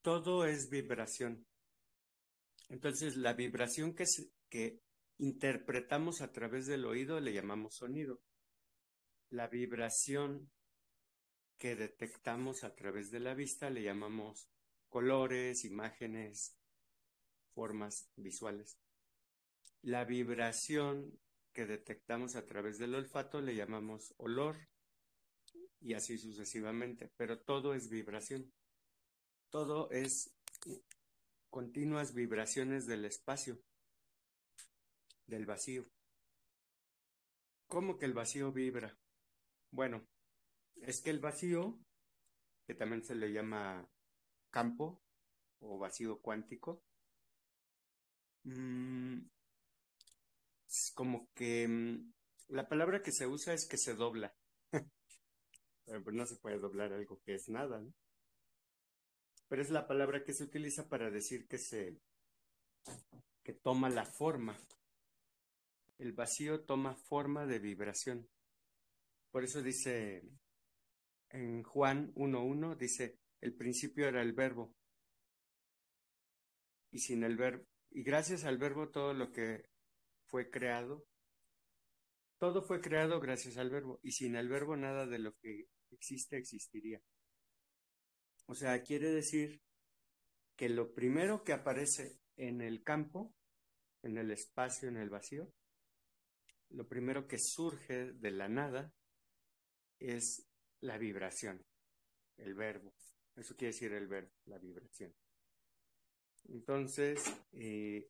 todo es vibración. Entonces, la vibración que interpretamos a través del oído le llamamos sonido. La vibración que detectamos a través de la vista le llamamos colores, imágenes, formas visuales. La vibración que detectamos a través del olfato le llamamos olor y así sucesivamente, pero todo es vibración. Todo es continuas vibraciones del espacio, del vacío. ¿Cómo que el vacío vibra? Bueno, es que el vacío, que también se le llama campo o vacío cuántico, es como que la palabra que se usa es que se dobla, pero pues no se puede doblar algo que es nada, ¿no? Pero es la palabra que se utiliza para decir que toma la forma. El vacío toma forma de vibración. Por eso dice en Juan 1:1, dice, el principio era el verbo, y sin el verbo, y gracias al verbo todo lo que fue creado, todo fue creado gracias al verbo, y sin el verbo nada de lo que existe existiría. O sea, quiere decir que lo primero que aparece en el campo, en el espacio, en el vacío, lo primero que surge de la nada es la vibración, el verbo. Eso quiere decir el verbo, la vibración. Entonces,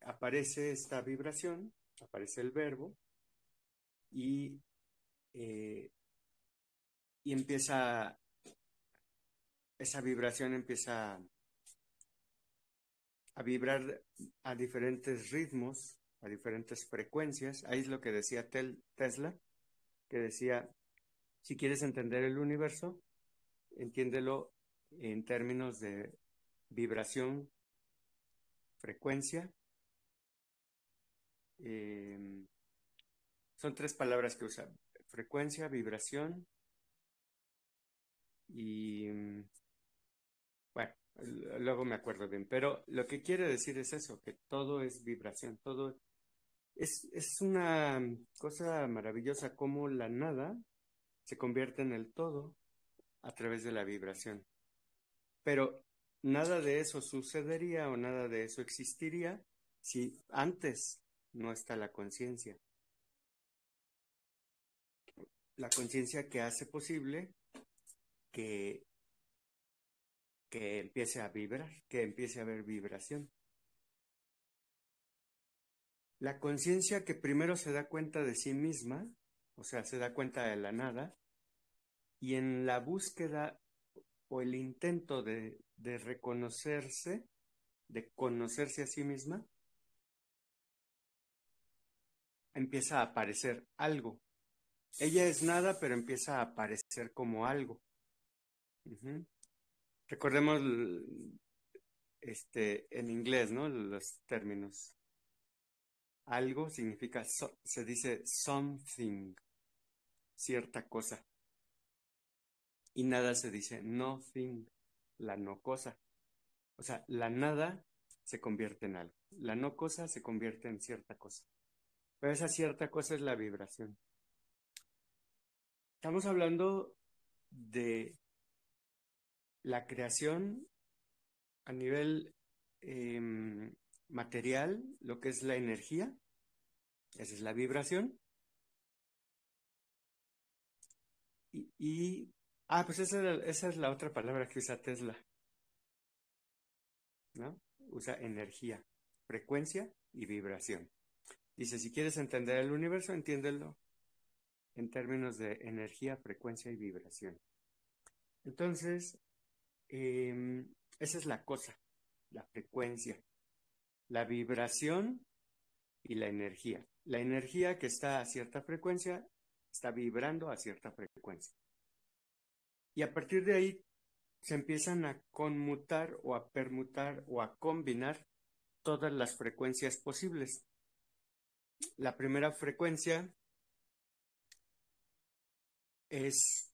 aparece esta vibración, aparece el verbo y, eh, y empieza, esa vibración empieza a vibrar a diferentes ritmos, a diferentes frecuencias. Ahí es lo que decía Tesla, que decía, si quieres entender el universo, entiéndelo en términos de vibración, frecuencia. Son tres palabras que usa: frecuencia, vibración y, bueno, luego me acuerdo bien. Pero lo que quiere decir es eso, que todo es vibración, todo es una cosa maravillosa como la nada se convierte en el todo a través de la vibración. Pero nada de eso sucedería o nada de eso existiría si antes no está la conciencia. La conciencia que hace posible que, que empiece a vibrar, que empiece a haber vibración. La conciencia que primero se da cuenta de sí misma, o sea, se da cuenta de la nada, y en la búsqueda o el intento de reconocerse, de conocerse a sí misma, empieza a aparecer algo. Ella es nada, pero empieza a aparecer como algo. Uh-huh. Recordemos en inglés, ¿no? Los términos. Algo significa, se dice something, cierta cosa. Y nada se dice nothing, la no cosa. O sea, la nada se convierte en algo. La no cosa se convierte en cierta cosa. Pero esa cierta cosa es la vibración. Estamos hablando de la creación a nivel material, lo que es la energía. Esa es la vibración. Pues esa es la otra palabra que usa Tesla, ¿no? Usa energía, frecuencia y vibración. Dice, si quieres entender el universo, entiéndelo en términos de energía, frecuencia y vibración. Entonces, esa es la cosa, la frecuencia, la vibración y la energía. La energía que está a cierta frecuencia está vibrando a cierta frecuencia. Y a partir de ahí se empiezan a conmutar o a permutar o a combinar todas las frecuencias posibles. La primera frecuencia es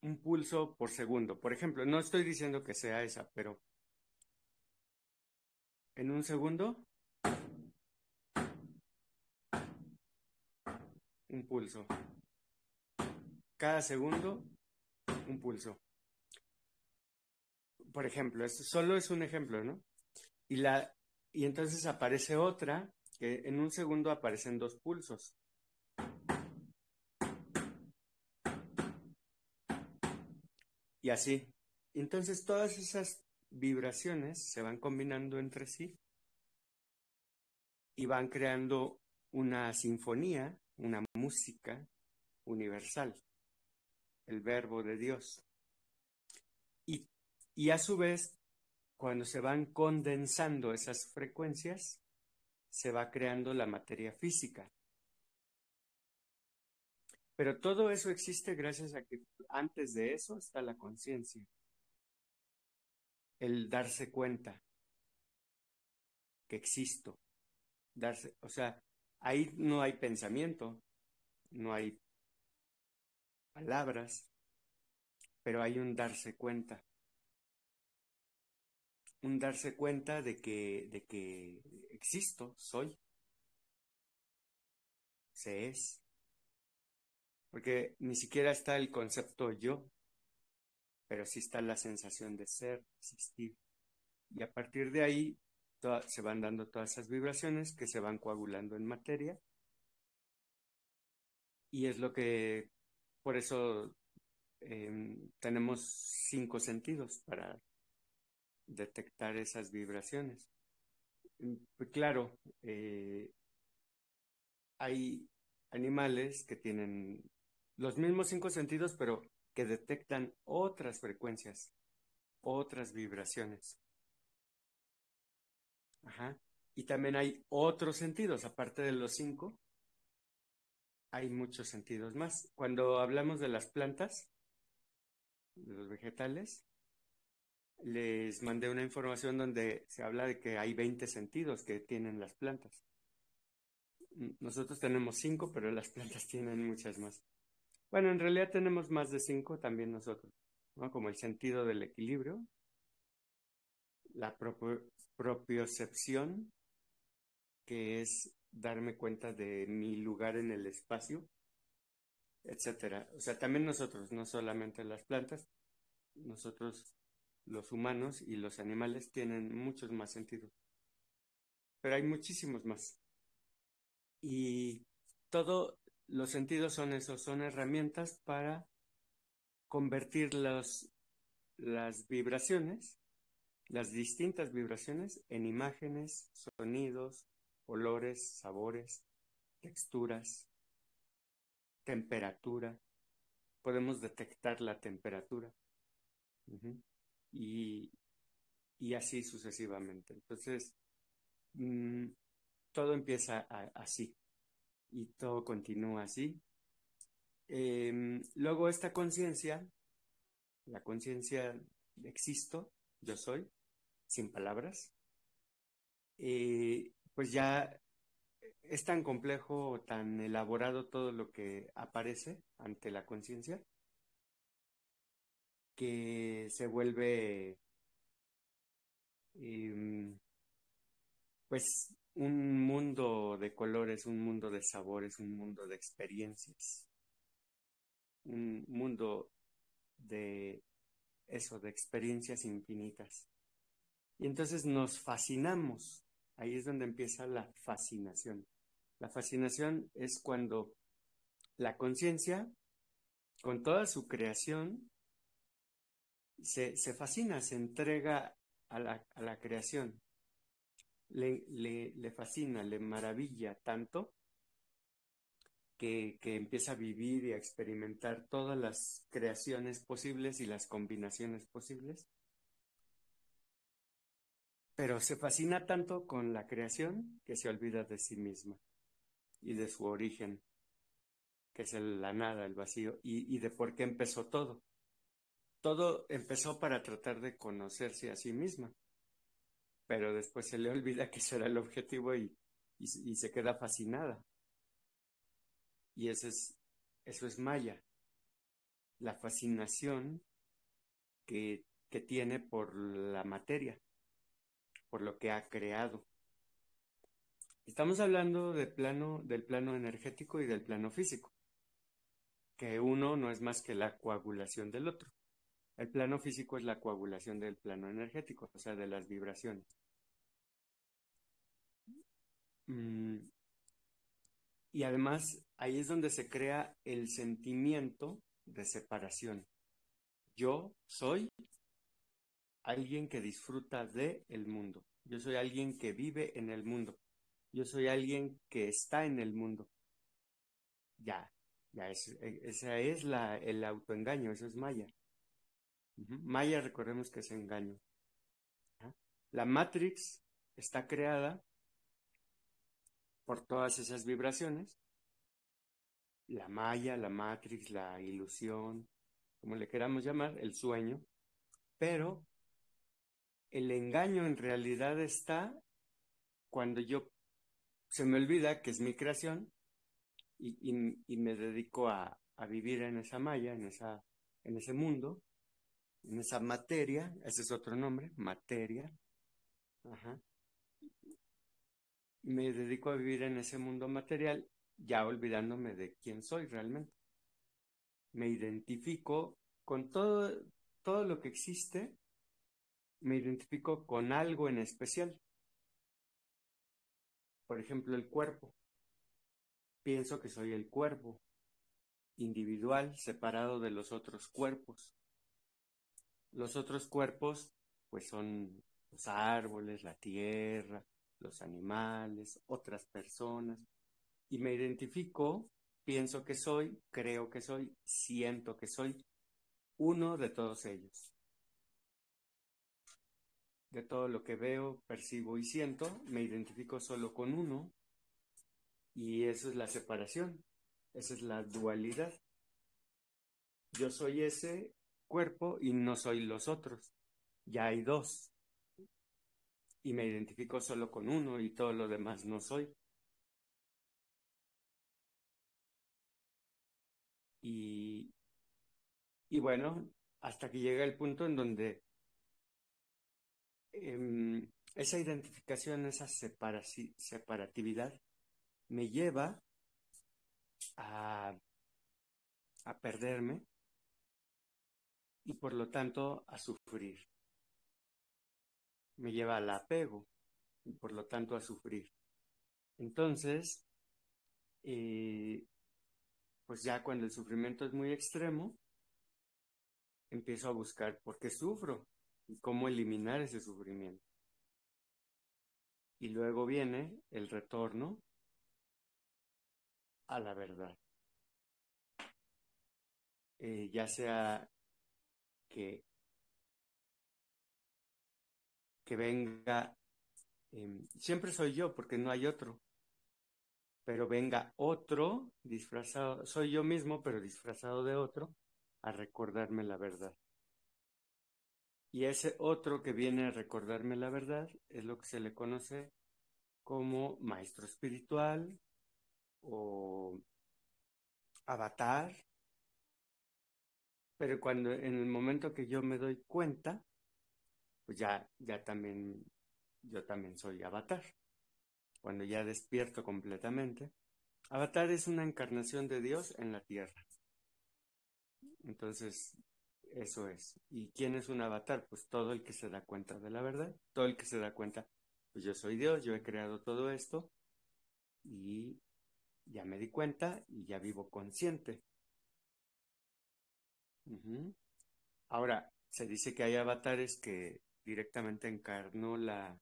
un pulso por segundo. Por ejemplo, no estoy diciendo que sea esa, pero En un segundo, un pulso. Cada segundo, un pulso. Por ejemplo, esto solo es un ejemplo, ¿no? Y entonces aparece otra, que en un segundo aparecen dos pulsos. Y así. Entonces todas esas vibraciones se van combinando entre sí y van creando una sinfonía, una música universal, el verbo de Dios. Y, y a su vez, cuando se van condensando esas frecuencias, se va creando la materia física. Pero todo eso existe gracias a que antes de eso está la conciencia, el darse cuenta que existo, o sea, ahí no hay pensamiento, no hay palabras, pero hay un darse cuenta de que existo, soy, se es, porque ni siquiera está el concepto yo, pero sí está la sensación de ser, existir. Y a partir de ahí se van dando todas esas vibraciones que se van coagulando en materia y es lo que, por eso tenemos 5 sentidos para detectar esas vibraciones. Pues claro, hay animales que tienen los mismos 5 sentidos, pero que detectan otras frecuencias, otras vibraciones. Ajá. Y también hay otros sentidos, aparte de los 5, hay muchos sentidos más. Cuando hablamos de las plantas, de los vegetales, les mandé una información donde se habla de que hay 20 sentidos que tienen las plantas. Nosotros tenemos 5, pero las plantas tienen muchas más. Bueno, en realidad tenemos más de 5 también nosotros, ¿no? Como el sentido del equilibrio, la propiocepción, que es darme cuenta de mi lugar en el espacio, etcétera. O sea, también nosotros, no solamente las plantas, nosotros, los humanos y los animales tienen muchos más sentidos, pero hay muchísimos más. Y todos los sentidos son esos, son herramientas para convertir las vibraciones, las distintas vibraciones, en imágenes, sonidos, olores, sabores, texturas, temperatura. Podemos detectar la temperatura. Uh-huh. y, y así sucesivamente. Entonces, mmm, todo empieza así y todo continúa así. Luego esta conciencia, la conciencia de existo, yo soy, sin palabras, pues ya es tan complejo, tan elaborado todo lo que aparece ante la conciencia, que se vuelve pues un mundo de colores, un mundo de sabores, un mundo de experiencias, un mundo de eso, de experiencias infinitas. Y entonces nos fascinamos. Ahí es donde empieza la fascinación. La fascinación es cuando la conciencia, con toda su creación, se fascina, se entrega a la creación. Le fascina, le maravilla tanto que empieza a vivir y a experimentar todas las creaciones posibles y las combinaciones posibles. Pero se fascina tanto con la creación que se olvida de sí misma y de su origen, que es la nada, el vacío, y de por qué empezó todo. Todo empezó para tratar de conocerse a sí misma, pero después se le olvida que ese era el objetivo y se queda fascinada. Y eso es Maya, la fascinación que tiene por la materia, por lo que ha creado. Estamos hablando del plano energético y del plano físico, que uno no es más que la coagulación del otro. El plano físico es la coagulación del plano energético, o sea, de las vibraciones. Y además, ahí es donde se crea el sentimiento de separación. Yo soy alguien que disfruta del mundo. Yo soy alguien que vive en el mundo. Yo soy alguien que está en el mundo. Ya, esa es el autoengaño, eso es Maya. Maya, recordemos que es engaño. ¿Ah? La Matrix está creada por todas esas vibraciones. La Maya, la Matrix, la ilusión, como le queramos llamar, el sueño. Pero el engaño en realidad está cuando yo se me olvida que es mi creación y me dedico a vivir en esa malla, en ese mundo, en esa materia, ese es otro nombre, materia. Ajá. Me dedico a vivir en ese mundo material, ya olvidándome de quién soy realmente. Me identifico con todo lo que existe, me identifico con algo en especial. Por ejemplo, el cuerpo. Pienso que soy el cuerpo, individual, separado de los otros cuerpos. Los otros cuerpos, pues son los árboles, la tierra, los animales, otras personas. Y me identifico, pienso que soy, creo que soy, siento que soy uno de todos ellos. De todo lo que veo, percibo y siento, me identifico solo con uno. Y eso es la separación, esa es la dualidad. Yo soy ese cuerpo y no soy los otros. Ya hay dos. Y me identifico solo con uno y todo lo demás no soy. Y, y bueno, hasta que llega el punto en donde esa identificación, esa separatividad me lleva a, a perderme y por lo tanto a sufrir. Me lleva al apego y por lo tanto a sufrir. Entonces, pues ya cuando el sufrimiento es muy extremo, empiezo a buscar por qué sufro y cómo eliminar ese sufrimiento. Y luego viene el retorno a la verdad. Ya sea que, que venga, siempre soy yo porque no hay otro, pero venga otro disfrazado, soy yo mismo pero disfrazado de otro, a recordarme la verdad. Y ese otro que viene a recordarme la verdad es lo que se le conoce como maestro espiritual o avatar, pero cuando en el momento que yo me doy cuenta, pues ya también, yo también soy avatar. Cuando ya despierto completamente, avatar es una encarnación de Dios en la tierra. Entonces, eso es. ¿Y quién es un avatar? Pues todo el que se da cuenta de la verdad, todo el que se da cuenta, pues yo soy Dios, yo he creado todo esto y ya me di cuenta y ya vivo consciente. Ahora, se dice que hay avatares que directamente encarnó la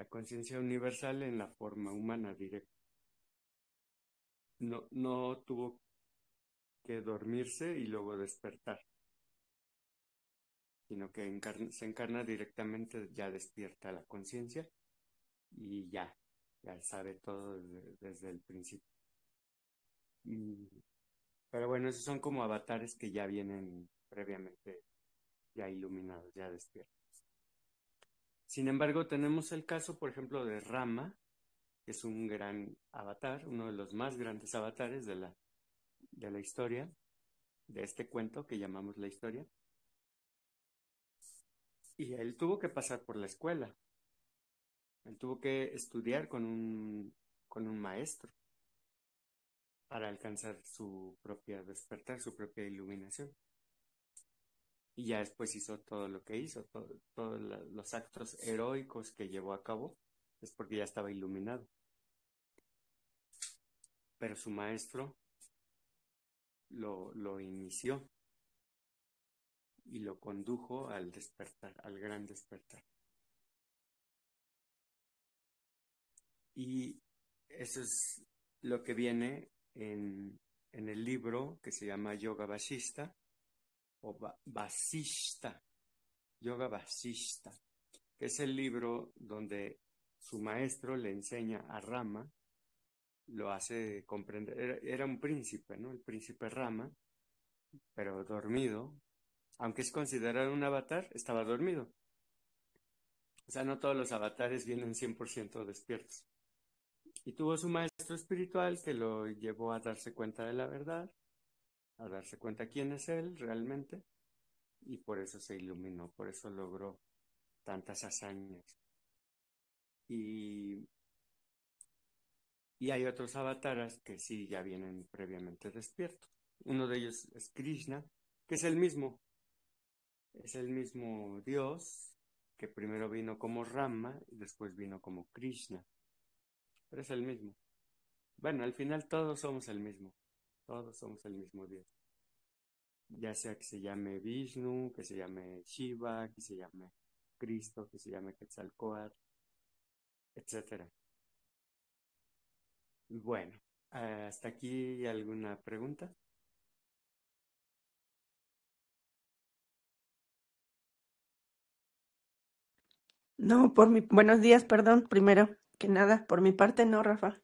conciencia universal en la forma humana directa. No tuvo que dormirse y luego despertar, sino que se encarna directamente, ya despierta la conciencia y ya sabe todo desde el principio. Mm, Pero bueno, esos son como avatares que ya vienen previamente ya iluminados, ya despiertos. Sin embargo, tenemos el caso, por ejemplo, de Rama, que es un gran avatar, uno de los más grandes avatares de la historia, de este cuento que llamamos la historia. Y él tuvo que pasar por la escuela. Él tuvo que estudiar con un maestro para alcanzar su propia despertar, su propia iluminación. Y ya después hizo todo lo que hizo, todos los actos heroicos que llevó a cabo, es porque ya estaba iluminado. Pero su maestro lo inició y lo condujo al despertar, al gran despertar. Y eso es lo que viene en el libro que se llama Yoga Vasista o Vasista, Yoga Vasista, que es el libro donde su maestro le enseña a Rama, lo hace comprender, era un príncipe, ¿no? El príncipe Rama, pero dormido, aunque es considerado un avatar, estaba dormido. O sea, no todos los avatares vienen 100% despiertos. Y tuvo su maestro espiritual que lo llevó a darse cuenta de la verdad, a darse cuenta quién es él realmente, y por eso se iluminó, por eso logró tantas hazañas. Y, y hay otros avataras que sí ya vienen previamente despiertos. Uno de ellos es Krishna, que es el mismo Dios que primero vino como Rama y después vino como Krishna, pero es el mismo. Bueno, al final todos somos el mismo, todos somos el mismo Dios. Ya sea que se llame Vishnu, que se llame Shiva, que se llame Cristo, que se llame Quetzalcóatl, etcétera. Bueno, hasta aquí alguna pregunta. No, buenos días, perdón, primero que nada, por mi parte no, Rafa.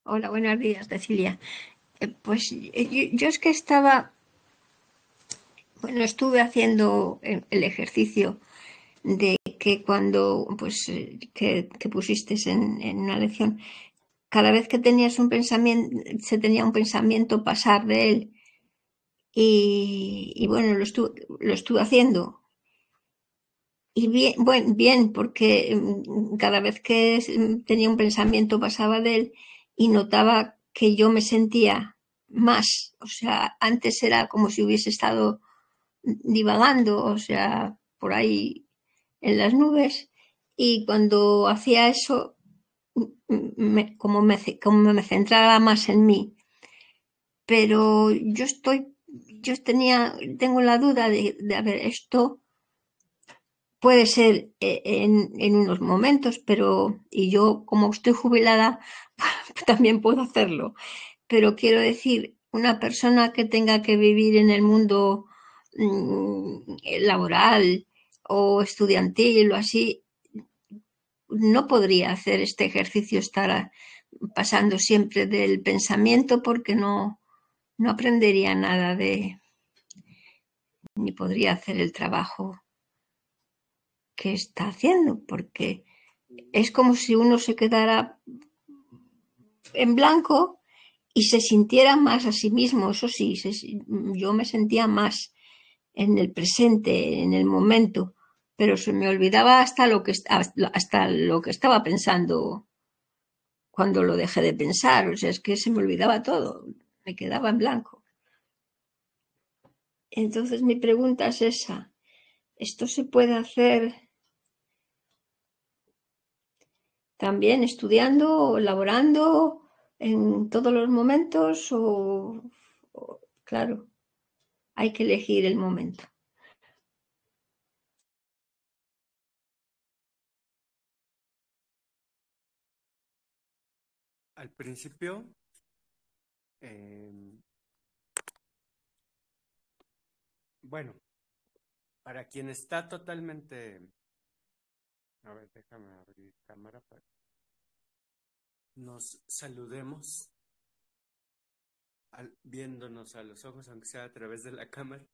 Hola, buenos días, Cecilia. Pues yo es que estaba, bueno, estuve haciendo el ejercicio de que cuando, pues, que pusiste en una lección, cada vez que tenías un pensamiento, se tenía un pensamiento pasar de él y bueno, lo estuve haciendo. Y bien, bueno, bien, porque cada vez que tenía un pensamiento pasaba de él y notaba que yo me sentía más. O sea, antes era como si hubiese estado divagando, o sea, por ahí en las nubes. Y cuando hacía eso, como me centraba más en mí. Pero tengo la duda de a ver, esto puede ser en unos momentos, pero y yo como estoy jubilada también puedo hacerlo. Pero quiero decir, una persona que tenga que vivir en el mundo laboral o estudiantil o así, no podría hacer este ejercicio, estar pasando siempre del pensamiento porque no aprendería nada ni podría hacer el trabajo que está haciendo, porque es como si uno se quedara en blanco y se sintiera más a sí mismo. Eso sí, yo me sentía más en el presente, en el momento, pero se me olvidaba hasta lo que estaba pensando cuando lo dejé de pensar. O sea, es que se me olvidaba todo, me quedaba en blanco. Entonces mi pregunta es esa: ¿esto se puede hacer también estudiando o laborando en todos los momentos? Claro, hay que elegir el momento. Al principio, eh, bueno, para quien está totalmente, a ver, déjame abrir cámara para que nos saludemos viéndonos a los ojos, aunque sea a través de la cámara.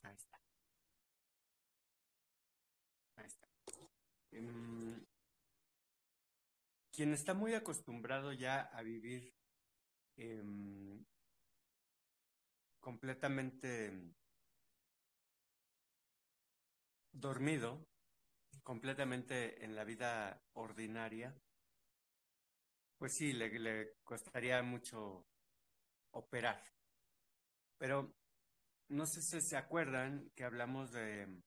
Ahí está, ahí está. quien está muy acostumbrado ya a vivir em, completamente dormido, completamente en la vida ordinaria, pues sí, le costaría mucho operar. Pero no sé si se acuerdan que hablamos de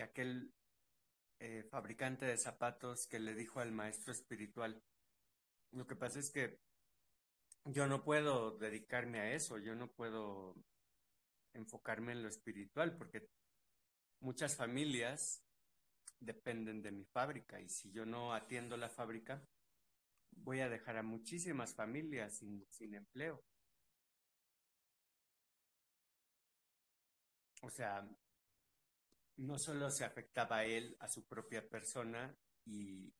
aquel fabricante de zapatos que le dijo al maestro espiritual, lo que pasa es que yo no puedo dedicarme a eso, yo no puedo enfocarme en lo espiritual, porque muchas familias dependen de mi fábrica y si yo no atiendo la fábrica, voy a dejar a muchísimas familias sin empleo. O sea, no solo se afectaba a él, a su propia persona y,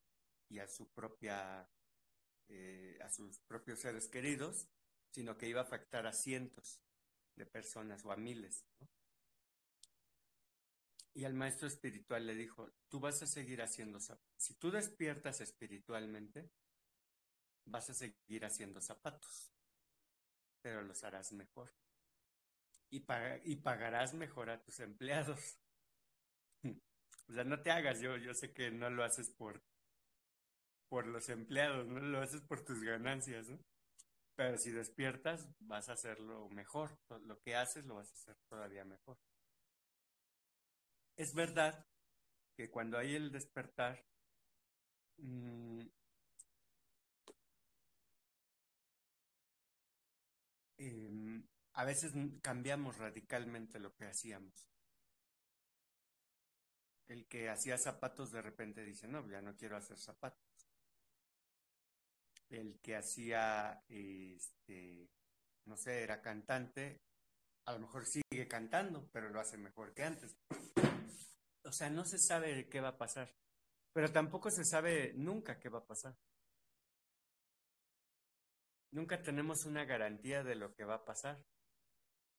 y a su propia, a sus propios seres queridos, sino que iba a afectar a cientos de personas o a miles, ¿no? Y al maestro espiritual le dijo, tú vas a seguir haciendo zapatos. Si tú despiertas espiritualmente, vas a seguir haciendo zapatos, pero los harás mejor. Y pagarás mejor a tus empleados. O sea, no te hagas, yo sé que no lo haces por los empleados, no lo haces por tus ganancias, ¿no? Pero si despiertas, vas a hacerlo mejor. Lo que haces lo vas a hacer todavía mejor. Es verdad que cuando hay el despertar, mmm, a veces cambiamos radicalmente lo que hacíamos. El que hacía zapatos de repente dice, no, ya no quiero hacer zapatos. El que hacía, no sé, era cantante, a lo mejor sigue cantando, pero lo hace mejor que antes. O sea, no se sabe qué va a pasar, pero tampoco se sabe nunca qué va a pasar. Nunca tenemos una garantía de lo que va a pasar.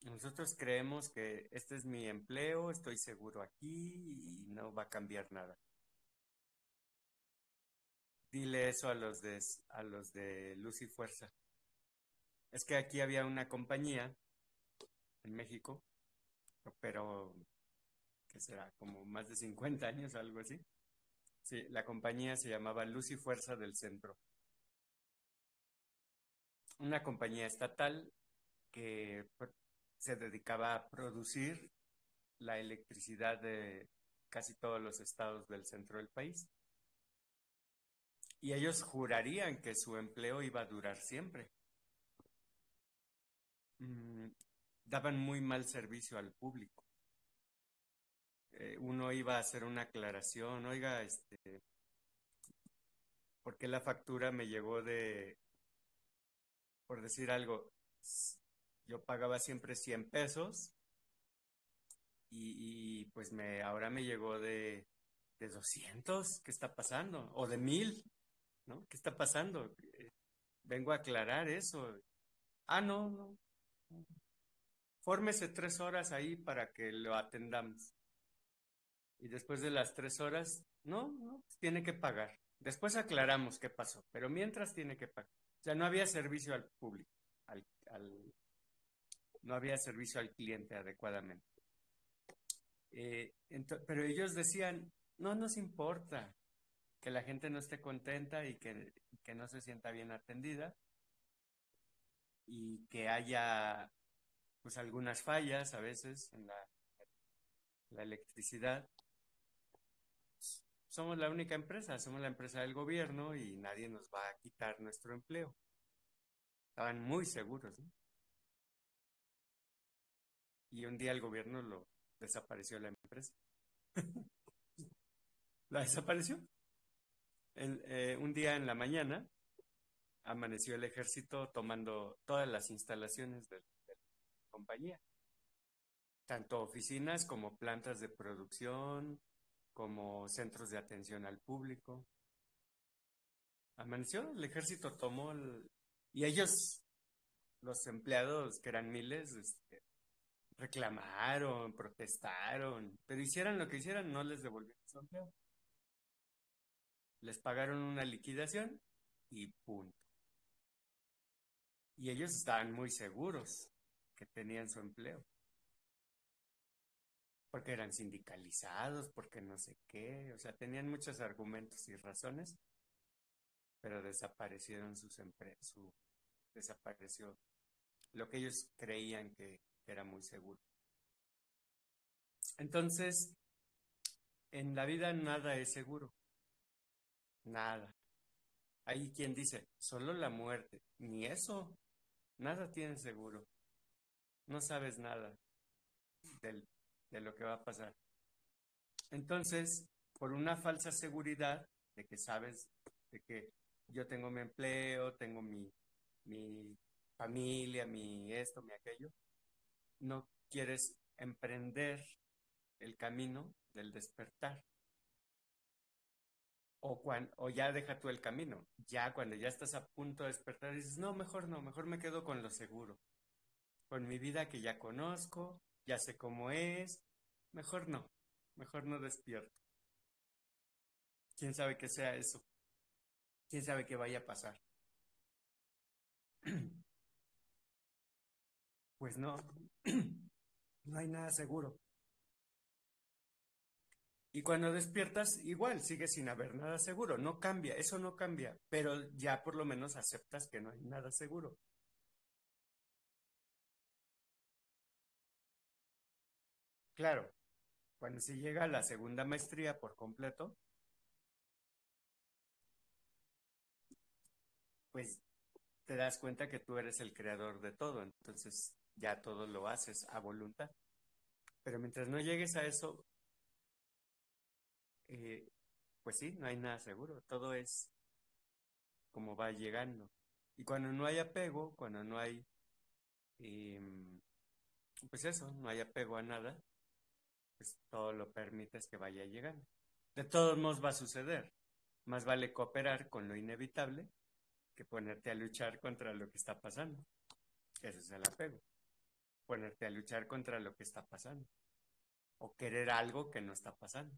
Nosotros creemos que este es mi empleo, estoy seguro aquí y no va a cambiar nada. Dile eso a los de Luz y Fuerza. Es que aquí había una compañía en México, pero ¿qué será? Como más de 50 años, algo así. Sí, la compañía se llamaba Luz y Fuerza del Centro. Una compañía estatal que se dedicaba a producir la electricidad de casi todos los estados del centro del país. Y ellos jurarían que su empleo iba a durar siempre. Mm, daban muy mal servicio al público. Uno iba a hacer una aclaración, oiga, ¿por qué la factura me llegó por decir algo, yo pagaba siempre 100 pesos pues ahora me llegó de 200? ¿Qué está pasando? O de 1000, ¿no? ¿Qué está pasando? Vengo a aclarar eso. Ah, no, no. Fórmese 3 horas ahí para que lo atendamos. Y después de las 3 horas, no, no, pues tiene que pagar. Después aclaramos qué pasó, pero mientras tiene que pagar. O sea, no había servicio al público, no había servicio al cliente adecuadamente. Pero ellos decían, no nos importa que la gente no esté contenta que no se sienta bien atendida y que haya pues algunas fallas a veces en la electricidad. Somos la única empresa, somos la empresa del gobierno y nadie nos va a quitar nuestro empleo. Estaban muy seguros, ¿no? Y un día el gobierno lo desapareció la empresa. La desapareció. Un día en la mañana amaneció el ejército tomando todas las instalaciones de la compañía, tanto oficinas como plantas de producción, como centros de atención al público. Amaneció, el ejército tomó y ellos, los empleados, que eran miles, reclamaron, protestaron, pero hicieran lo que hicieran, no les devolvieron su empleo. Les pagaron una liquidación y punto. Y ellos estaban muy seguros que tenían su empleo. Porque eran sindicalizados, porque no sé qué. O sea, tenían muchos argumentos y razones, pero desaparecieron desapareció lo que ellos creían que era muy seguro. Entonces, en la vida nada es seguro. Nada. Hay quien dice, solo la muerte. Ni eso. Nada tiene seguro. No sabes nada del- de lo que va a pasar. Entonces, por una falsa seguridad de que sabes, de que yo tengo mi empleo, tengo mi familia, mi esto, mi aquello, no quieres emprender el camino del despertar. O ya deja tú el camino. Ya cuando ya estás a punto de despertar, dices, no, mejor me quedo con lo seguro. Con mi vida que ya conozco, ya sé cómo es, mejor no despierto. ¿Quién sabe qué sea eso? ¿Quién sabe qué vaya a pasar? Pues no, no hay nada seguro. Y cuando despiertas, igual, sigue sin haber nada seguro. No cambia, eso no cambia, pero ya por lo menos aceptas que no hay nada seguro. Claro, cuando se llega a la segunda maestría por completo, pues te das cuenta que tú eres el creador de todo, entonces ya todo lo haces a voluntad. Pero mientras no llegues a eso, eh, pues sí, no hay nada seguro, todo es como va llegando. Y cuando no hay apego, cuando no hay, em, pues eso, no hay apego a nada, pues todo lo permites que vaya llegando. De todos modos va a suceder. Más vale cooperar con lo inevitable que ponerte a luchar contra lo que está pasando. Eso es el apego. Ponerte a luchar contra lo que está pasando. O querer algo que no está pasando.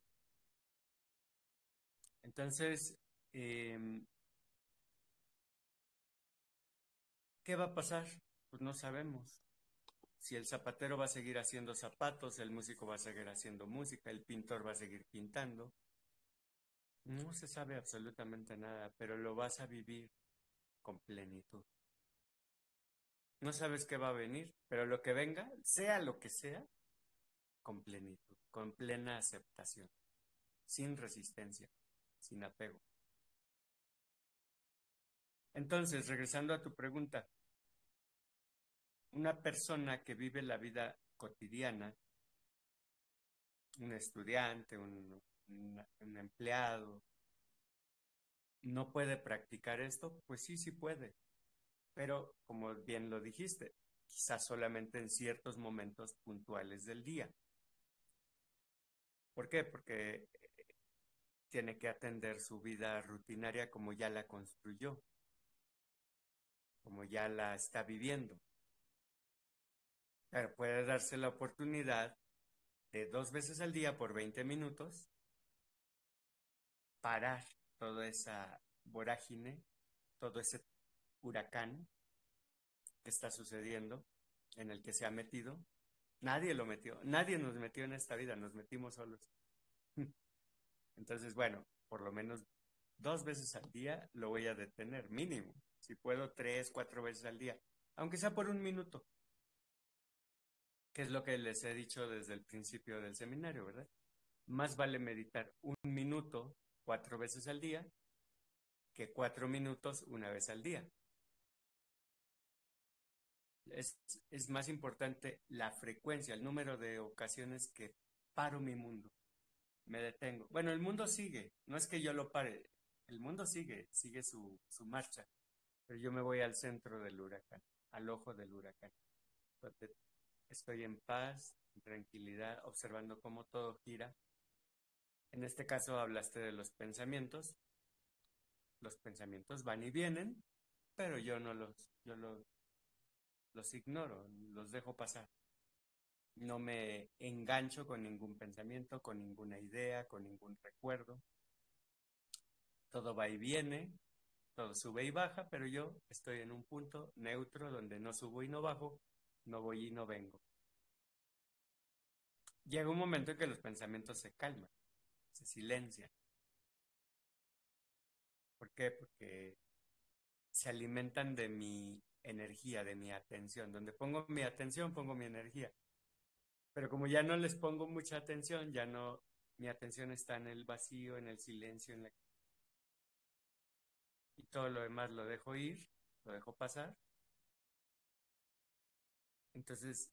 Entonces, eh, ¿qué va a pasar? Pues no sabemos. Si el zapatero va a seguir haciendo zapatos, el músico va a seguir haciendo música, el pintor va a seguir pintando. No se sabe absolutamente nada, pero lo vas a vivir con plenitud. No sabes qué va a venir, pero lo que venga, sea lo que sea, con plenitud, con plena aceptación, sin resistencia, sin apego. Entonces, regresando a tu pregunta, una persona que vive la vida cotidiana, un estudiante, un empleado, ¿no puede practicar esto? Pues sí, sí puede, pero como bien lo dijiste, quizás solamente en ciertos momentos puntuales del día. ¿Por qué? Porque tiene que atender su vida rutinaria como ya la construyó, como ya la está viviendo. Pero puede darse la oportunidad de 2 veces al día por 20 minutos parar toda esa vorágine, todo ese huracán que está sucediendo, en el que se ha metido. Nadie lo metió, nadie nos metió en esta vida, nos metimos solos. Entonces, bueno, por lo menos 2 veces al día lo voy a detener, mínimo. Si puedo, 3, 4 veces al día, aunque sea por un minuto, que es lo que les he dicho desde el principio del seminario, ¿verdad? Más vale meditar un minuto 4 veces al día que 4 minutos una vez al día. Es, es más importante la frecuencia, el número de ocasiones que paro mi mundo, me detengo. Bueno, el mundo sigue, no es que yo lo pare, el mundo sigue, sigue su marcha, pero yo me voy al centro del huracán, al ojo del huracán, donde estoy en paz, en tranquilidad, observando cómo todo gira. En este caso hablaste de los pensamientos van y vienen, pero yo no los ignoro, los dejo pasar. No me engancho con ningún pensamiento, con ninguna idea, con ningún recuerdo. todo va y viene, todo sube y baja, pero yo estoy en un punto neutro donde no subo y no bajo, no voy y no vengo. Llega un momento en que los pensamientos se calman, se silencian. ¿Por qué? Porque se alimentan de mi energía, de mi atención. Donde pongo mi atención, pongo mi energía. Pero como ya no les pongo mucha atención, ya no, mi atención está en el vacío, en el silencio, y todo lo demás lo dejo ir, lo dejo pasar. Entonces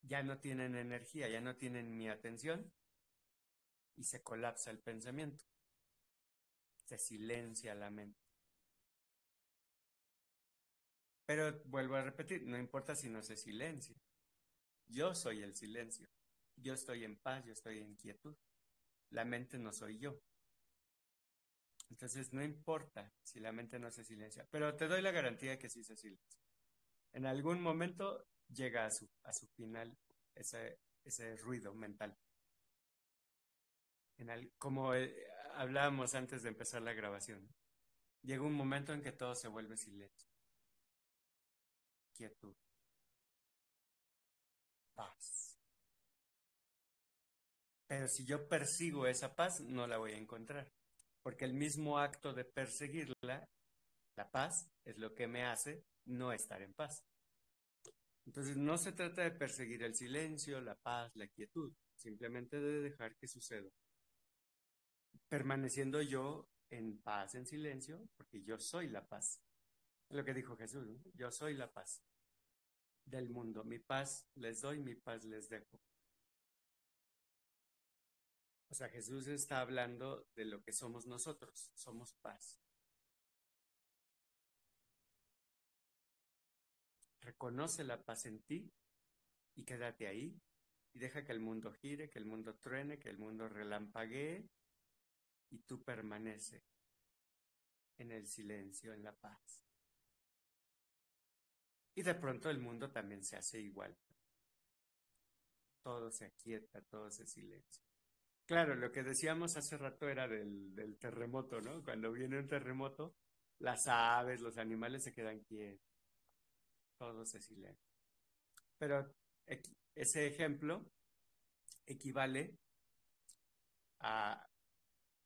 ya no tienen energía, ya no tienen mi atención y se colapsa el pensamiento, se silencia la mente. Pero vuelvo a repetir, no importa si no se silencia. Yo soy el silencio. Yo estoy en paz, yo estoy en quietud. La mente no soy yo. Entonces no importa si la mente no se silencia, pero te doy la garantía de que sí se silencia. En algún momento llega a su final ese ruido mental. Como hablábamos antes de empezar la grabación, llega un momento en que todo se vuelve silencio, quietud, paz. Pero si yo persigo esa paz, no la voy a encontrar, porque el mismo acto de perseguirla, la paz, es lo que me hace no estar en paz. Entonces no se trata de perseguir el silencio, la paz, la quietud, simplemente de dejar que suceda, permaneciendo yo en paz, en silencio, porque yo soy la paz. Es lo que dijo Jesús, ¿no? Yo soy la paz del mundo. Mi paz les doy, mi paz les dejo. O sea, Jesús está hablando de lo que somos nosotros. Somos paz. Reconoce la paz en ti y quédate ahí. Y deja que el mundo gire, que el mundo truene, que el mundo relampaguee. Y tú permanece en el silencio, en la paz. Y de pronto el mundo también se hace igual. Todo se aquieta, todo se silencia. Claro, lo que decíamos hace rato era del terremoto, ¿no? Cuando viene un terremoto, las aves, los animales se quedan quietos, todo se silencia. Pero ese ejemplo equivale a,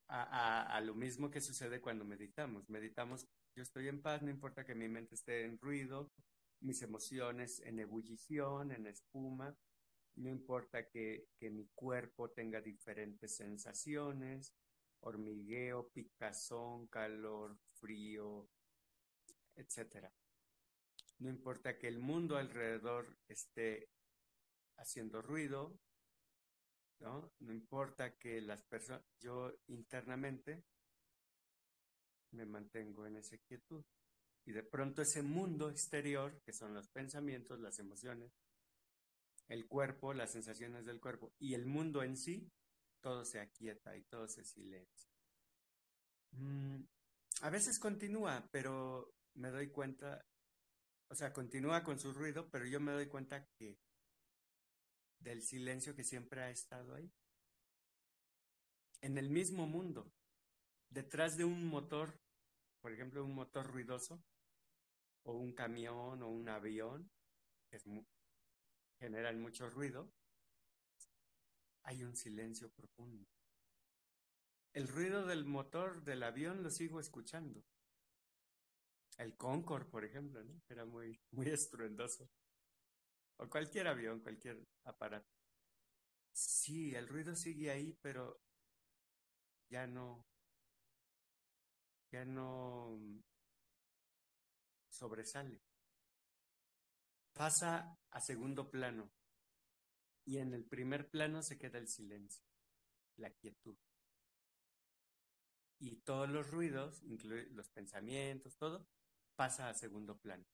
a lo mismo que sucede cuando meditamos. Meditamos, yo estoy en paz, no importa que mi mente esté en ruido, mis emociones en ebullición, en espuma, no importa que mi cuerpo tenga diferentes sensaciones, hormigueo, picazón, calor, frío, etcétera. No importa que el mundo alrededor esté haciendo ruido, ¿no? No importa que las personas, yo internamente me mantengo en esa quietud. Y de pronto ese mundo exterior, que son los pensamientos, las emociones, el cuerpo, las sensaciones del cuerpo y el mundo en sí, todo se aquieta y todo se silencia. A veces continúa, pero me doy cuenta, o sea, continúa con su ruido, pero yo me doy cuenta que del silencio que siempre ha estado ahí. En el mismo mundo, detrás de un motor, por ejemplo, un motor ruidoso, o un camión o un avión, que generan mucho ruido, hay un silencio profundo. El ruido del motor del avión lo sigo escuchando. El Concorde, por ejemplo, ¿no? Era muy, muy estruendoso. O cualquier avión, cualquier aparato. Sí, el ruido sigue ahí, pero ya no, ya no sobresale. Pasa a segundo plano y en el primer plano se queda el silencio, la quietud. Y todos los ruidos, los pensamientos, todo, pasa a segundo plano.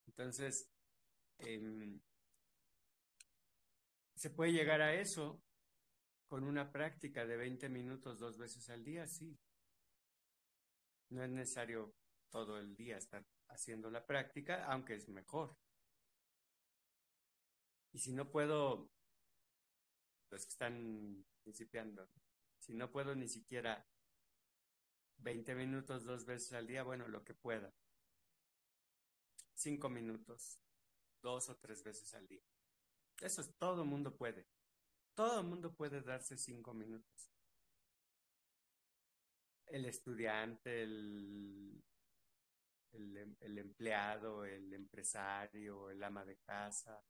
Entonces, se puede llegar a eso con una práctica de 20 minutos 2 veces al día, sí. No es necesario todo el día estar haciendo la práctica, aunque es mejor. Y si no puedo, los que están principiando, Si no puedo ni siquiera 20 minutos 2 veces al día, bueno, lo que pueda. 5 minutos, 2 o 3 veces al día. Eso es, todo el mundo puede. Todo el mundo puede darse 5 minutos. El estudiante, el empleado, el empresario, el ama de casa.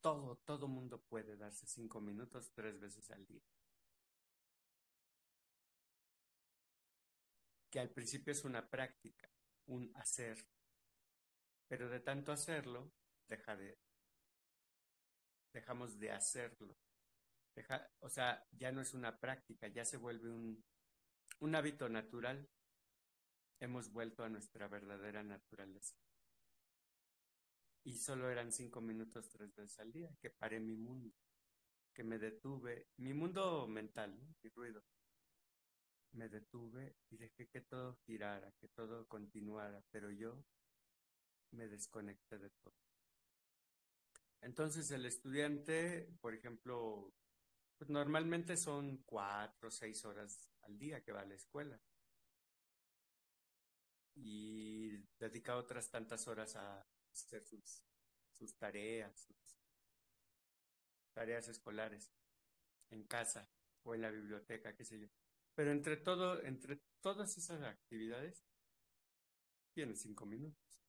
Todo mundo puede darse 5 minutos 3 veces al día. Que al principio es una práctica, un hacer. Pero de tanto hacerlo, dejamos de hacerlo. O sea, ya no es una práctica, ya se vuelve un hábito natural. Hemos vuelto a nuestra verdadera naturaleza. Y solo eran 5 minutos 3 veces al día, que paré mi mundo, que me detuve, mi mundo mental, ¿no? Mi ruido. Me detuve y dejé que todo girara, que todo continuara, pero yo me desconecté de todo. Entonces el estudiante, por ejemplo, pues normalmente son 4 o 6 horas al día que va a la escuela y dedica otras tantas horas a hacer sus tareas escolares en casa o en la biblioteca, qué sé yo. Pero entre todas esas actividades, tiene 5 minutos.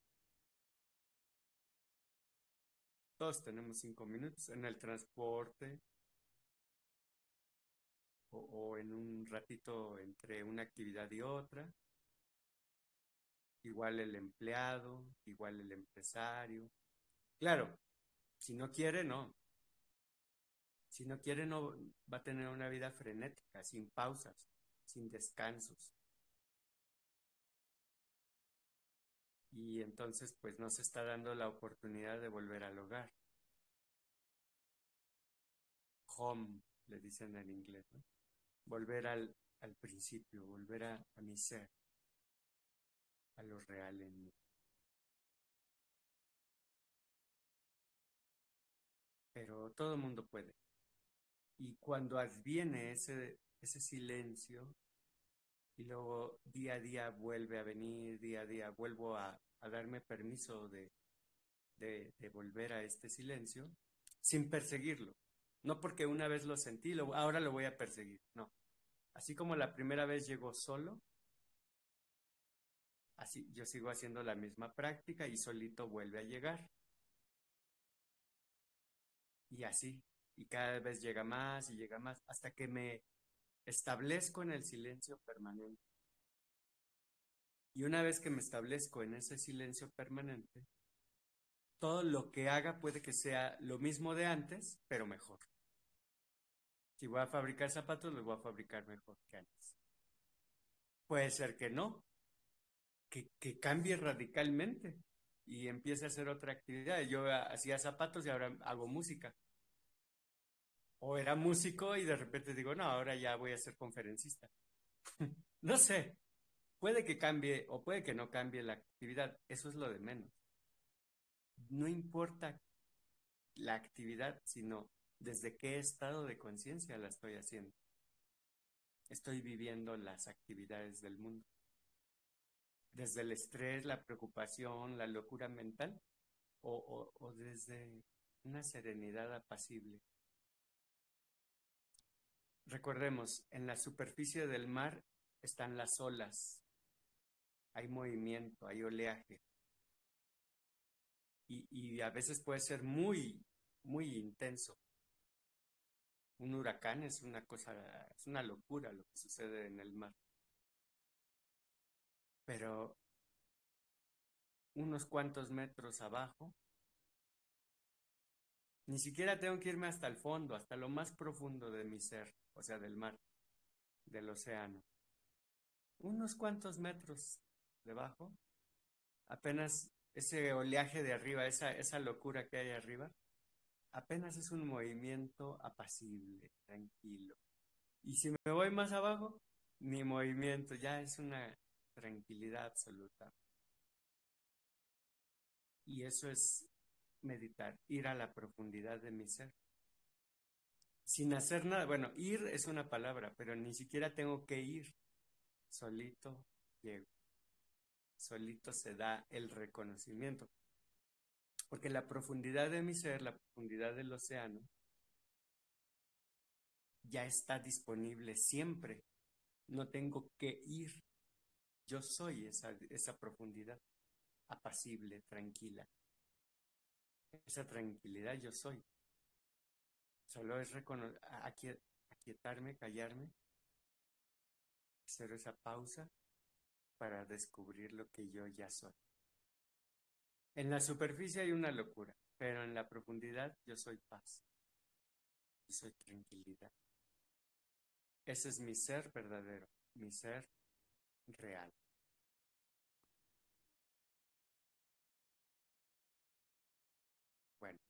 Todos tenemos 5 minutos en el transporte o en un ratito entre una actividad y otra. Igual el empleado, igual el empresario. Claro, si no quiere, no. Si no quiere, no va a tener una vida frenética, sin pausas, sin descansos. Y entonces, pues no se está dando la oportunidad de volver al hogar. Home, le dicen en inglés, ¿no? Volver al principio, volver a mi ser, a lo real en mí. Pero todo el mundo puede. Y cuando adviene ese silencio, y luego día a día vuelve a venir, día a día vuelvo a darme permiso de volver a este silencio, sin perseguirlo. No porque una vez lo sentí, ahora lo voy a perseguir, no. Así como la primera vez llegó solo, así yo sigo haciendo la misma práctica y solito vuelve a llegar. Y así, y cada vez llega más, hasta que me establezco en el silencio permanente. Y una vez que me establezco en ese silencio permanente, todo lo que haga puede que sea lo mismo de antes, pero mejor. Si voy a fabricar zapatos, los voy a fabricar mejor que antes. Puede ser que no, que cambie radicalmente y empiece a hacer otra actividad. Yo hacía zapatos y ahora hago música. O era músico y de repente digo, no, ahora ya voy a ser conferencista. No sé, puede que cambie o puede que no cambie la actividad. Eso es lo de menos. No importa la actividad, sino desde qué estado de conciencia la estoy haciendo. Estoy viviendo las actividades del mundo. Desde el estrés, la preocupación, la locura mental, o desde una serenidad apacible. Recordemos, en la superficie del mar están las olas, hay movimiento, hay oleaje, y a veces puede ser muy, muy intenso. Un huracán es una cosa, es una locura lo que sucede en el mar. Pero unos cuantos metros abajo, ni siquiera tengo que irme hasta el fondo, hasta lo más profundo de mi ser, o sea, del mar, del océano. Unos cuantos metros debajo, apenas ese oleaje de arriba, esa locura que hay arriba, apenas es un movimiento apacible, tranquilo. Y si me voy más abajo, mi movimiento ya es una tranquilidad absoluta. Y eso es meditar, ir a la profundidad de mi ser. sin hacer nada. Bueno, ir es una palabra, pero ni siquiera tengo que ir. Solito llego. Solito se da el reconocimiento. Porque la profundidad de mi ser, la profundidad del océano, ya está disponible siempre. No tengo que ir. Yo soy esa profundidad, apacible, tranquila. Esa tranquilidad yo soy. Solo es aquietarme, callarme, hacer esa pausa para descubrir lo que yo ya soy. En la superficie hay una locura, pero en la profundidad yo soy paz. Yo soy tranquilidad. Ese es mi ser verdadero, mi ser real. Bueno,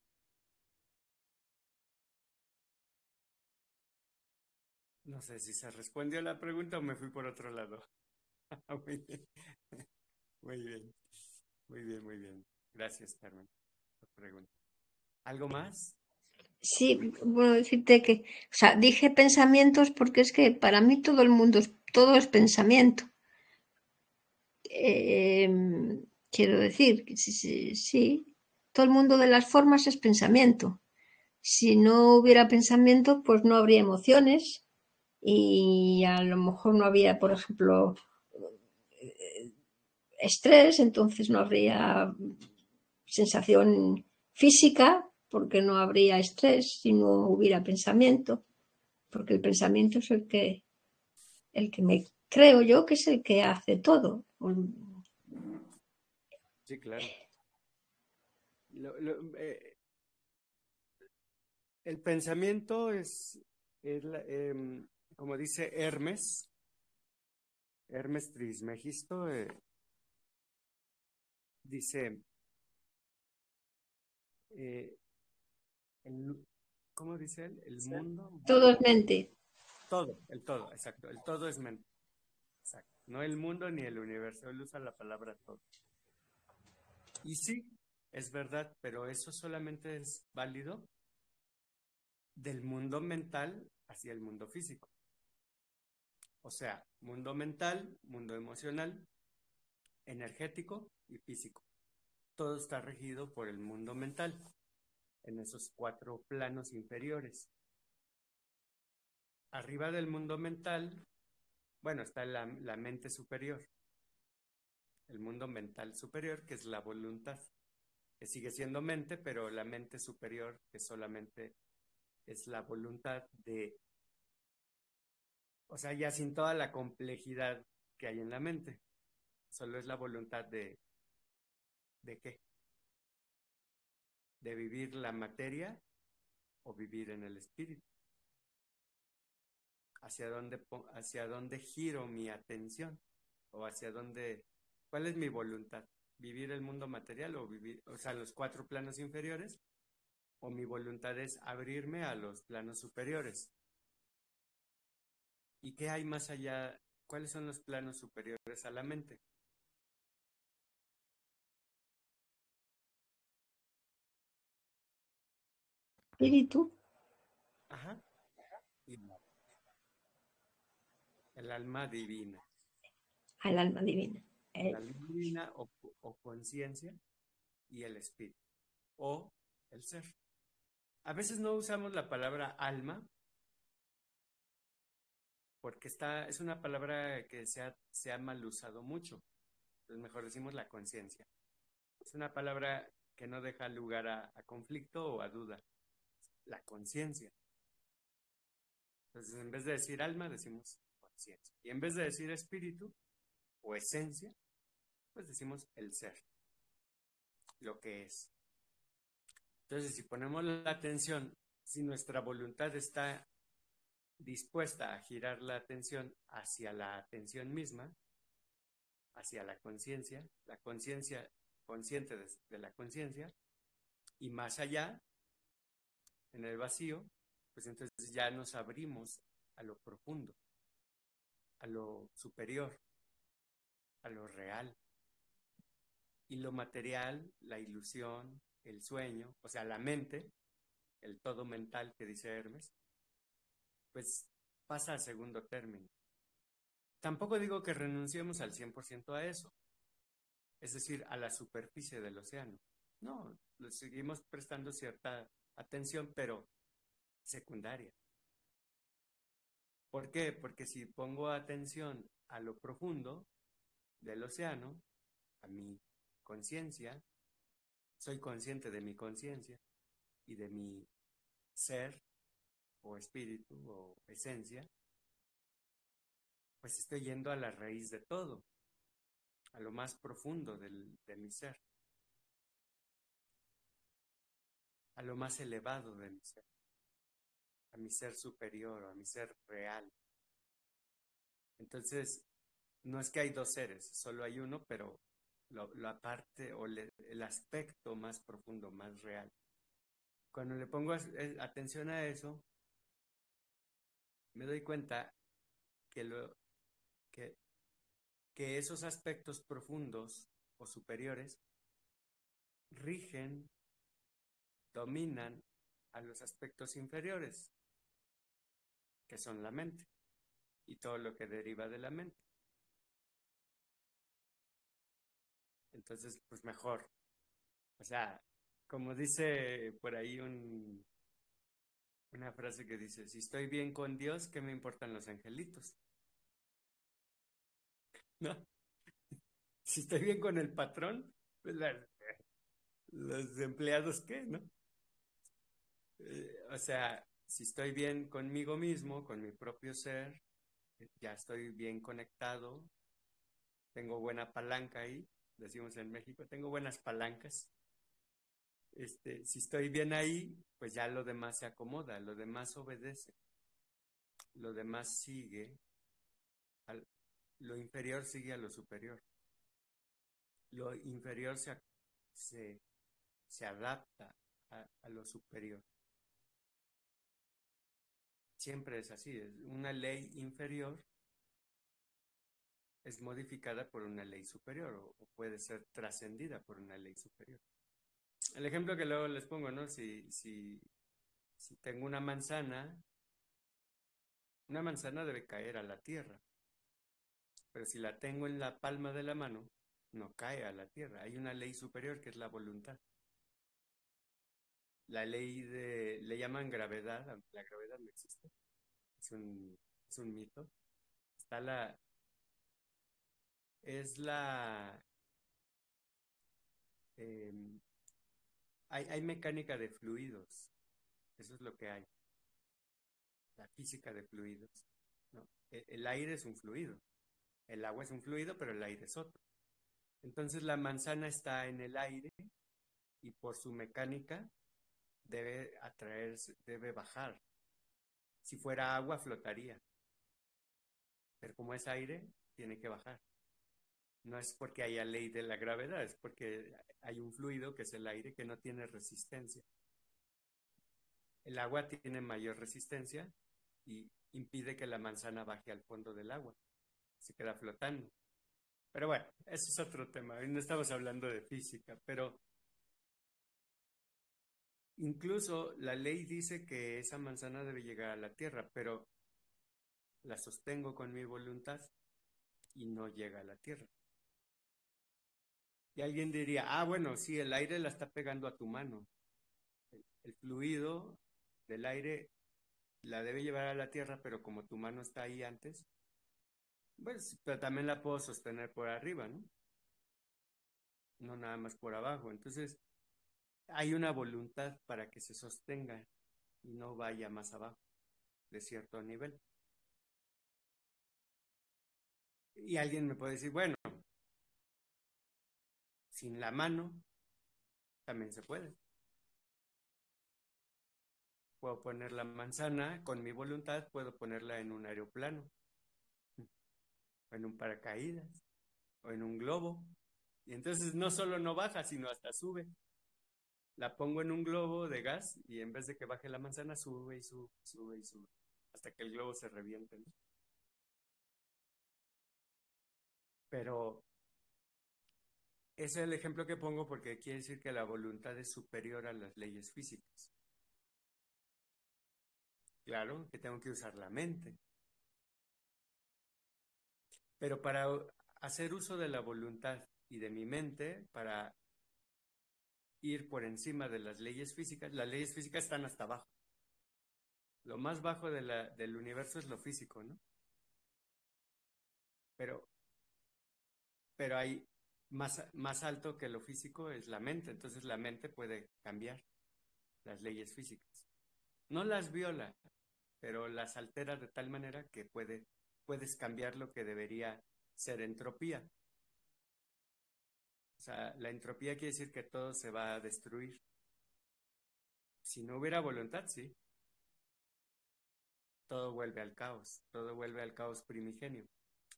no sé si se respondió a la pregunta o me fui por otro lado. Muy bien, muy bien, muy bien, muy bien. Gracias, Carmen, por pregunta. ¿Algo más? Sí, bueno, decirte que, o sea, dije pensamientos porque es que para mí todo el mundo, todo es pensamiento. Eh, Quiero decir, sí, todo el mundo de las formas es pensamiento. Si no hubiera pensamiento, pues no habría emociones y a lo mejor no había, por ejemplo, estrés, entonces no habría sensación física porque no habría estrés si no hubiera pensamiento, porque el pensamiento es el que me creo yo que es el que hace todo. Sí, claro. El pensamiento es como dice Hermes Trismegisto, dice, eh, el- ¿cómo dice él? El mundo, Todo es mente. el todo, exacto, el todo es mente, exacto. No el mundo ni el universo, él usa la palabra todo. Y sí, es verdad, pero eso solamente es válido del mundo mental hacia el mundo físico. O sea, mundo mental, mundo emocional, energético y físico. Todo está regido por el mundo mental, en esos 4 planos inferiores. Arriba del mundo mental, bueno, está la mente superior, el mundo mental superior, que es la voluntad, que sigue siendo mente, pero la mente superior, que solamente es la voluntad o sea, ya sin toda la complejidad que hay en la mente, solo es la voluntad ¿de qué? De vivir la materia o vivir en el espíritu. ¿Hacia dónde giro mi atención? ¿O cuál es mi voluntad? ¿Vivir el mundo material o vivir, o sea, los 4 planos inferiores? ¿O mi voluntad es abrirme a los planos superiores? ¿Y qué hay más allá? ¿Cuáles son los planos superiores a la mente? Espíritu, Ajá. Y el alma divina. al alma divina. El alma divina o conciencia y el espíritu. O el ser. A veces no usamos la palabra alma porque es una palabra que se ha mal usado mucho. Entonces mejor decimos la conciencia. Es una palabra que no deja lugar a conflicto o a duda. La conciencia. Entonces en vez de decir alma, decimos conciencia. Y en vez de decir espíritu o esencia, pues decimos el ser, lo que es. Entonces si ponemos la atención, si nuestra voluntad está dispuesta a girar la atención hacia la atención misma, hacia la conciencia consciente de la conciencia, y más allá, en el vacío, pues entonces ya nos abrimos a lo profundo, a lo superior, a lo real. Y lo material, la ilusión, el sueño, o sea, la mente, el todo mental que dice Hermes, pues pasa a segundo término. Tampoco digo que renunciemos al 100% a eso, es decir, a la superficie del océano. No, le seguimos prestando cierta atención, pero secundaria. ¿Por qué? Porque si pongo atención a lo profundo del océano, a mi conciencia, soy consciente de mi conciencia y de mi ser o espíritu o esencia, pues estoy yendo a la raíz de todo, a lo más profundo de mi ser, a lo más elevado de mi ser, a mi ser superior o a mi ser real. Entonces, no es que hay dos seres, solo hay uno, pero la parte o el aspecto más profundo, más real. Cuando le pongo atención a eso, me doy cuenta que, que, que esos aspectos profundos o superiores rigen, dominan a los aspectos inferiores, que son la mente y todo lo que deriva de la mente. Entonces, pues mejor. O sea, como dice por ahí una frase que dice, si estoy bien con Dios, ¿qué me importan los angelitos? ¿No? Si estoy bien con el patrón, pues los empleados, ¿qué? ¿No? O sea, si estoy bien conmigo mismo, con mi propio ser, ya estoy bien conectado, tengo buena palanca ahí, decimos en México, tengo buenas palancas. Si estoy bien ahí, pues ya lo demás se acomoda, lo demás obedece, lo demás sigue, lo inferior sigue a lo superior, lo inferior se, se adapta a lo superior. Siempre es así, una ley inferior es modificada por una ley superior o puede ser trascendida por una ley superior. El ejemplo que luego les pongo, ¿no? Si tengo una manzana debe caer a la tierra, pero si la tengo en la palma de la mano, no cae a la tierra. Hay una ley superior que es la voluntad. La ley le llaman gravedad, aunque la gravedad no existe, es un mito. Está es la, eh, hay mecánica de fluidos, eso es lo que hay, la física de fluidos, ¿no? El aire es un fluido, el agua es un fluido, pero el aire es otro. Entonces la manzana está en el aire y por su mecánica debe atraerse, debe bajar. Si fuera agua, flotaría, pero como es aire, tiene que bajar. No es porque haya ley de la gravedad, es porque hay un fluido que es el aire que no tiene resistencia. El agua tiene mayor resistencia y impide que la manzana baje al fondo del agua. Se queda flotando. Pero bueno, eso es otro tema. Hoy no estamos hablando de física, pero incluso la ley dice que esa manzana debe llegar a la tierra, pero la sostengo con mi voluntad y no llega a la tierra. Y alguien diría, ah, bueno, sí, el aire la está pegando a tu mano. El fluido del aire la debe llevar a la tierra, pero como tu mano está ahí antes, pues pero también la puedo sostener por arriba, ¿no? No nada más por abajo. Entonces, hay una voluntad para que se sostenga y no vaya más abajo de cierto nivel. Y alguien me puede decir, bueno, sin la mano también se puede. Puedo poner la manzana con mi voluntad, puedo ponerla en un aeroplano, o en un paracaídas, o en un globo. Y entonces no solo no baja, sino hasta sube. La pongo en un globo de gas y en vez de que baje la manzana, sube y sube, sube y sube, hasta que el globo se reviente, ¿no? Pero ese es el ejemplo que pongo porque quiere decir que la voluntad es superior a las leyes físicas. Claro que tengo que usar la mente. Pero para hacer uso de la voluntad y de mi mente, para ir por encima de las leyes físicas están hasta abajo. Lo más bajo del universo es lo físico, ¿no? Pero, pero hay más alto que lo físico es la mente. Entonces la mente puede cambiar las leyes físicas. No las viola, pero las altera de tal manera que puedes cambiar lo que debería ser entropía. O sea, la entropía quiere decir que todo se va a destruir. Si no hubiera voluntad, sí. Todo vuelve al caos primigenio.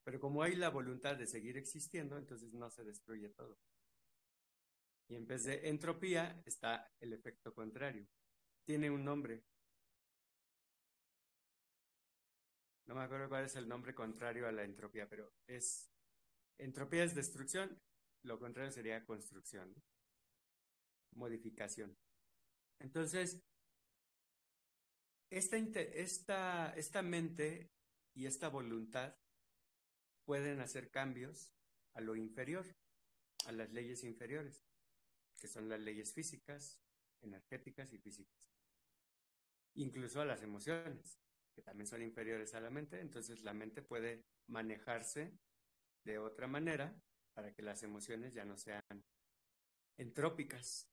Pero como hay la voluntad de seguir existiendo, entonces no se destruye todo. Y en vez de entropía está el efecto contrario. Tiene un nombre. No me acuerdo cuál es el nombre contrario a la entropía, pero entropía es destrucción, lo contrario sería construcción, ¿no? Modificación. Entonces, esta mente y esta voluntad pueden hacer cambios a lo inferior, a las leyes inferiores, que son las leyes físicas, energéticas y físicas. Incluso a las emociones, que también son inferiores a la mente. Entonces la mente puede manejarse de otra manera para que las emociones ya no sean entrópicas,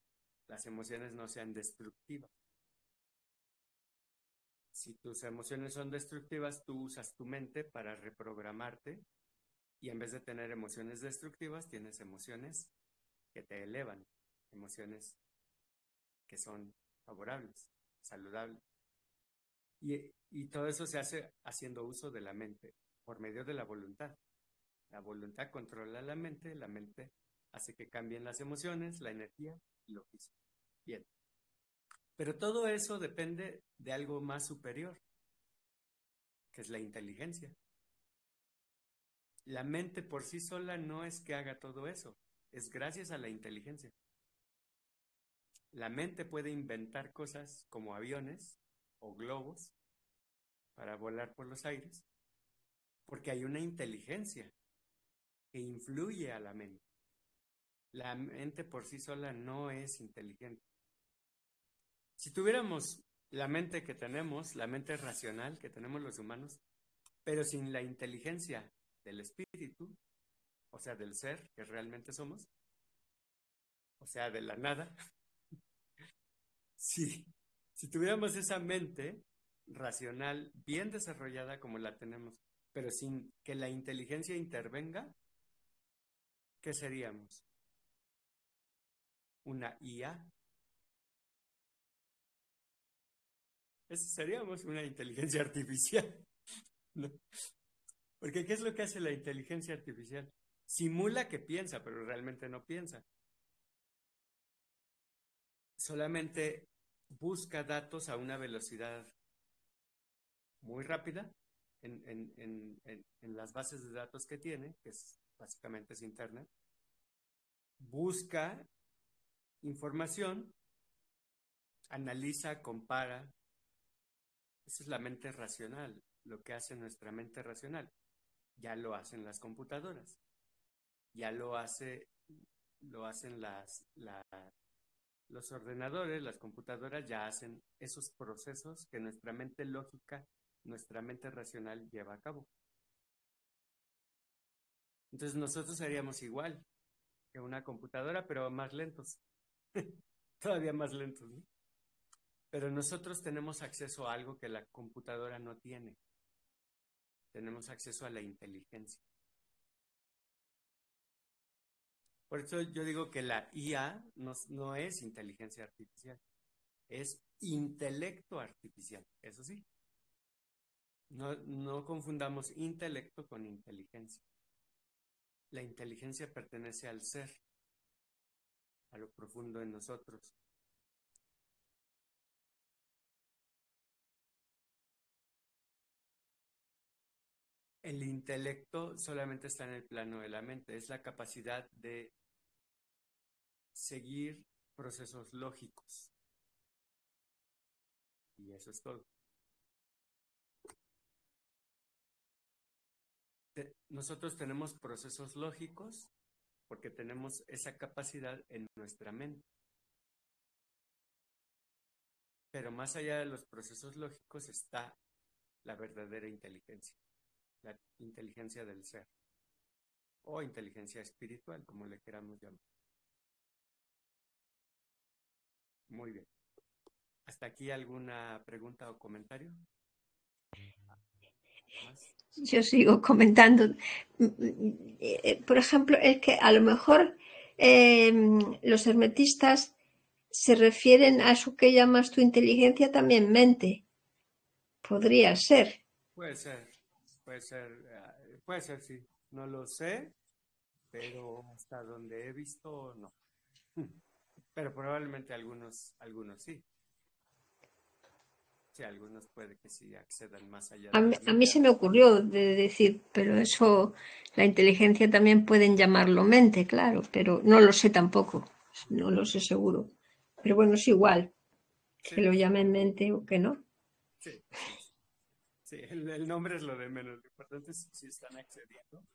las emociones no sean destructivas. Si tus emociones son destructivas, tú usas tu mente para reprogramarte y en vez de tener emociones destructivas, tienes emociones que te elevan, emociones que son favorables, saludables. Y todo eso se hace haciendo uso de la mente por medio de la voluntad. La voluntad controla la mente hace que cambien las emociones, la energía y lo físico. Bien. Pero todo eso depende de algo más superior, que es la inteligencia. La mente por sí sola no es que haga todo eso, es gracias a la inteligencia. La mente puede inventar cosas como aviones o globos para volar por los aires, porque hay una inteligencia que influye a la mente. La mente por sí sola no es inteligente. Si tuviéramos la mente que tenemos, la mente racional que tenemos los humanos, pero sin la inteligencia del espíritu, o sea, del ser que realmente somos, o sea, de la nada, si, si tuviéramos esa mente racional bien desarrollada como la tenemos, pero sin que la inteligencia intervenga, ¿qué seríamos? Una IA. Eso seríamos una inteligencia artificial, ¿no? Porque ¿qué es lo que hace la inteligencia artificial? Simula que piensa, pero realmente no piensa. Solamente busca datos a una velocidad muy rápida en las bases de datos que tiene, que básicamente es Internet. Busca información, analiza, compara. Esa es la mente racional, lo que hace nuestra mente racional. Ya lo hacen las computadoras, ya lo hacen los ordenadores, las computadoras ya hacen esos procesos que nuestra mente lógica, nuestra mente racional lleva a cabo. Entonces nosotros haríamos igual que una computadora, pero más lentos, todavía más lentos, ¿no? Pero nosotros tenemos acceso a algo que la computadora no tiene. Tenemos acceso a la inteligencia. Por eso yo digo que la IA no es inteligencia artificial, es intelecto artificial, eso sí. No confundamos intelecto con inteligencia. La inteligencia pertenece al ser, a lo profundo en nosotros. El intelecto solamente está en el plano de la mente, es la capacidad de seguir procesos lógicos. Y eso es todo. nosotros tenemos procesos lógicos porque tenemos esa capacidad en nuestra mente. Pero más allá de los procesos lógicos está la verdadera inteligencia, la inteligencia del ser, o inteligencia espiritual, como le queramos llamar. Muy bien. ¿Hasta aquí alguna pregunta o comentario? ¿Más? Yo sigo comentando. Por ejemplo, es que a lo mejor los hermetistas se refieren a eso que llamas tu inteligencia también mente. Podría ser. Puede ser, puede ser, sí. No lo sé, pero hasta donde he visto, no. Pero probablemente algunos sí. Sí, algunos puede que sí accedan más allá A de mí, la a mí mente. se me ocurrió de decir, pero eso, la inteligencia también pueden llamarlo mente, claro, pero no lo sé tampoco, no lo sé seguro. Pero bueno, es igual, que Sí, lo llamen mente o que no. sí, sí. Sí, el nombre es lo de menos. Lo importante es si están accediendo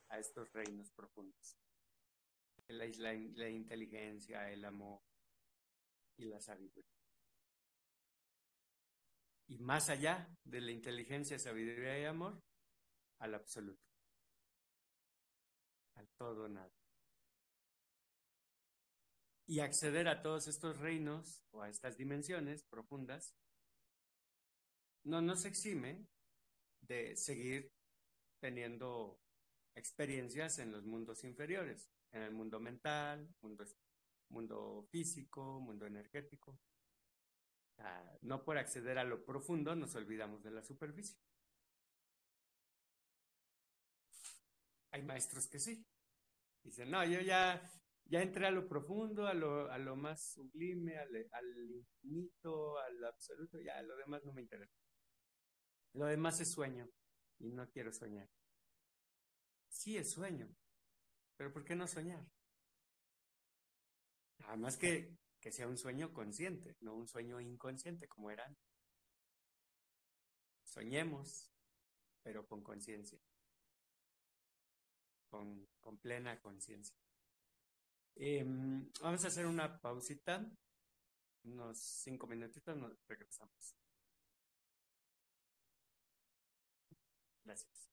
a estos reinos profundos. La inteligencia, el amor y la sabiduría. Y más allá de la inteligencia, sabiduría y amor, al absoluto, al todo nada. Y acceder a todos estos reinos o a estas dimensiones profundas no nos exime de seguir teniendo experiencias en los mundos inferiores, en el mundo mental, mundo físico, mundo energético. No por acceder a lo profundo nos olvidamos de la superficie. Hay maestros que sí. Dicen, no, yo ya entré a lo profundo, a lo más sublime, al infinito, al absoluto, ya lo demás no me interesa. Lo demás es sueño y no quiero soñar. Sí es sueño, pero ¿por qué no soñar? Nada más que sea un sueño consciente, no un sueño inconsciente como era antes. Soñemos, pero con conciencia, con plena conciencia. Vamos a hacer una pausita, unos 5 minutitos, nos regresamos. Gracias.